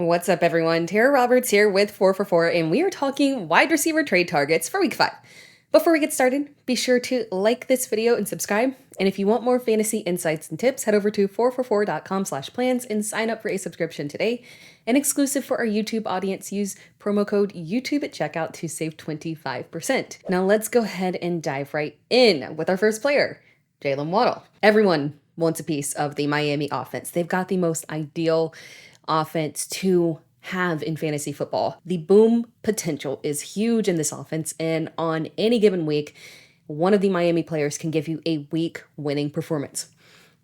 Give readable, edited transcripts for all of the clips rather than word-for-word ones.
What's up, everyone? Tara Roberts here with 444, and we are talking wide receiver trade targets for week 5. Before we get started, be sure to like this video and subscribe. And if you want more fantasy insights and tips, head over to 444.com/plans and sign up for a subscription today. And exclusive for our YouTube audience, use promo code YouTube at checkout to save 25%. Now let's go ahead and dive right in with our first player, Jaylen Waddle. Everyone wants a piece of the Miami offense. They've got the most ideal offense to have in fantasy football. The boom potential is huge in this offense, and on any given week, one of the Miami players can give you a week winning performance.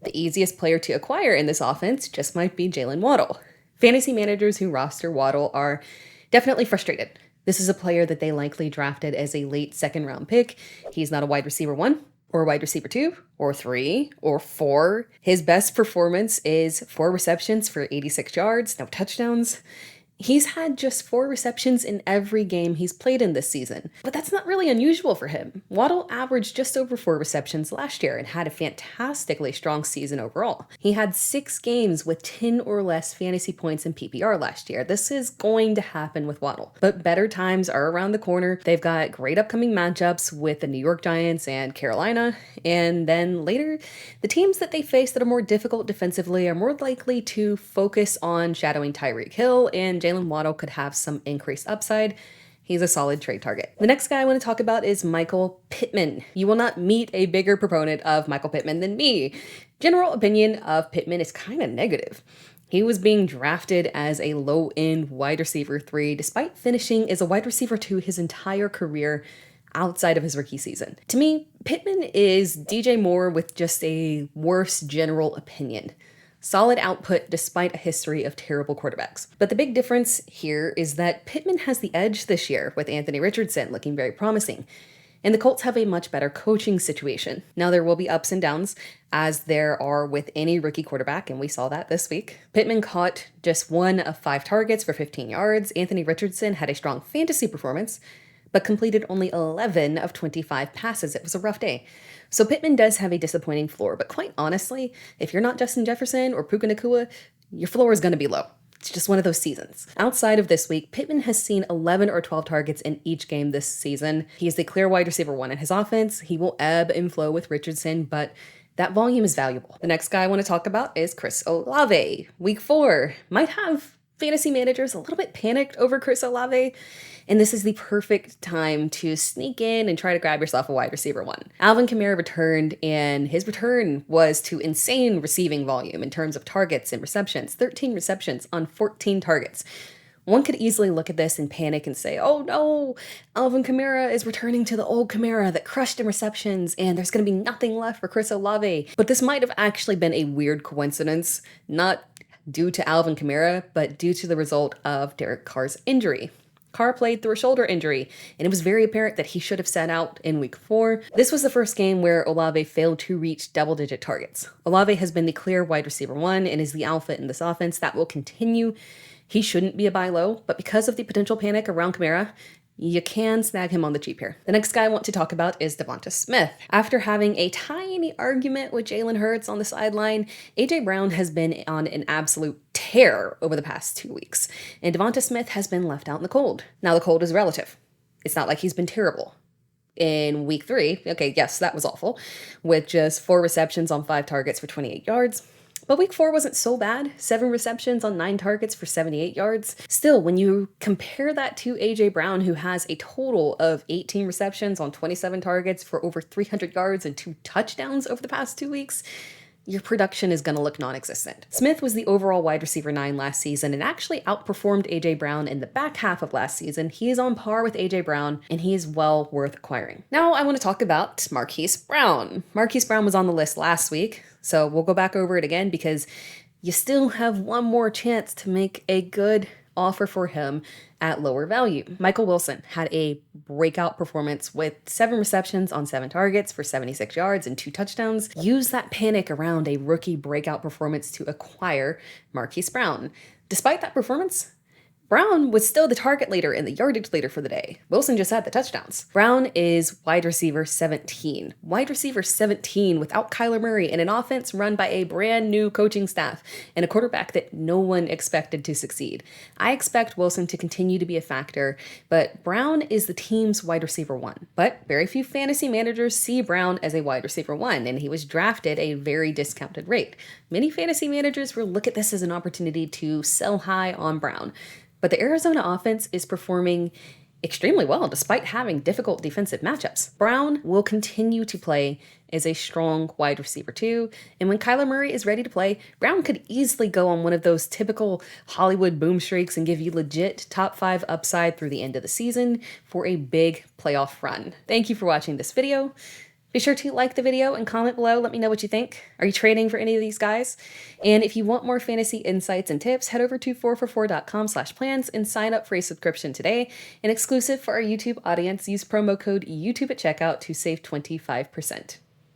The easiest player to acquire in this offense just might be Jaylen Waddle. Fantasy managers who roster Waddle are definitely frustrated. This is a player that they likely drafted as a late second round pick. He's not a wide receiver 1 or a wide receiver 2 or 3 or 4. His best performance is 4 receptions for 86 yards, no touchdowns. He's had just 4 receptions in every game he's played in this season, but that's not really unusual for him. Waddle averaged just over 4 receptions last year and had a fantastically strong season overall. He had 6 games with 10 or less fantasy points in PPR last year. This is going to happen with Waddle, but better times are around the corner. They've got great upcoming matchups with the New York Giants and Carolina, and then later, the teams that they face that are more difficult defensively are more likely to focus on shadowing Tyreek Hill, and Jaylen Waddle could have some increased upside. He's a solid trade target. The next guy I want to talk about is Michael Pittman. You will not meet a bigger proponent of Michael Pittman than me. General opinion of Pittman is kind of negative. He was being drafted as a low-end wide receiver 3, despite finishing as a wide receiver 2 his entire career outside of his rookie season. To me, Pittman is DJ Moore with just a worse general opinion. Solid output despite a history of terrible quarterbacks. But the big difference here is that Pittman has the edge this year, with Anthony Richardson looking very promising. And the Colts have a much better coaching situation. Now, there will be ups and downs, as there are with any rookie quarterback, and we saw that this week. Pittman caught just 1 of 5 targets for 15 yards. Anthony Richardson had a strong fantasy performance, but completed only 11 of 25 passes. It was a rough day. So Pittman does have a disappointing floor, but quite honestly, if you're not Justin Jefferson or Puka Nacua, your floor is going to be low. It's just one of those seasons. Outside of this week, Pittman has seen 11 or 12 targets in each game this season. He is the clear wide receiver 1 in his offense. He will ebb and flow with Richardson, but that volume is valuable. The next guy I want to talk about is Chris Olave. Week 4 might have fantasy managers a little bit panicked over Chris Olave, and this is the perfect time to sneak in and try to grab yourself a wide receiver 1. Alvin Kamara returned, and his return was to insane receiving volume in terms of targets and receptions. 13 receptions on 14 targets. One could easily look at this and panic and say, oh no, Alvin Kamara is returning to the old Kamara that crushed in receptions, and there's going to be nothing left for Chris Olave. But this might have actually been a weird coincidence, not due to Alvin Kamara, but due to the result of Derek Carr's injury. Carr played through a shoulder injury, and it was very apparent that he should have sat out in week 4. This was the first game where Olave failed to reach double-digit targets. Olave has been the clear wide receiver 1 and is the alpha in this offense. That will continue. He shouldn't be a buy low, but because of the potential panic around Kamara, you can snag him on the cheap here. The next guy I want to talk about is DeVonta Smith. After having a tiny argument with Jalen Hurts on the sideline, A.J. Brown has been on an absolute tear over the past 2 weeks, and DeVonta Smith has been left out in the cold. Now, the cold is relative. It's not like he's been terrible. In week 3, okay, yes, that was awful, with just 4 receptions on 5 targets for 28 yards. But week 4 wasn't so bad. 7 receptions on 9 targets for 78 yards. Still, when you compare that to A.J. Brown, who has a total of 18 receptions on 27 targets for over 300 yards and 2 touchdowns over the past 2 weeks, your production is going to look non-existent. Smith was the overall wide receiver 9 last season and actually outperformed A.J. Brown in the back half of last season. He is on par with A.J. Brown, and he is well worth acquiring. Now I want to talk about Marquise Brown. Marquise Brown was on the list last week, so we'll go back over it again because you still have one more chance to make a good offer for him at lower value. Michael Wilson had a breakout performance with 7 receptions on 7 targets for 76 yards and 2 touchdowns. Use that panic around a rookie breakout performance to acquire Marquise Brown. Despite that performance, Brown was still the target leader and the yardage leader for the day. Wilson just had the touchdowns. Brown is wide receiver 17. Wide receiver 17 without Kyler Murray in an offense run by a brand new coaching staff and a quarterback that no one expected to succeed. I expect Wilson to continue to be a factor, but Brown is the team's wide receiver 1. But very few fantasy managers see Brown as a wide receiver 1, and he was drafted a very discounted rate. Many fantasy managers will look at this as an opportunity to sell high on Brown. But the Arizona offense is performing extremely well despite having difficult defensive matchups. Brown will continue to play as a strong wide receiver 2, and when Kyler Murray is ready to play, Brown could easily go on one of those typical Hollywood boom streaks and give you legit top 5 upside through the end of the season for a big playoff run. Thank you for watching this video. Be sure to like the video and comment below. Let me know what you think. Are you trading for any of these guys? And if you want more fantasy insights and tips, head over to 4for4.com/plans and sign up for a subscription today. And exclusive for our YouTube audience, use promo code YouTube at checkout to save 25%.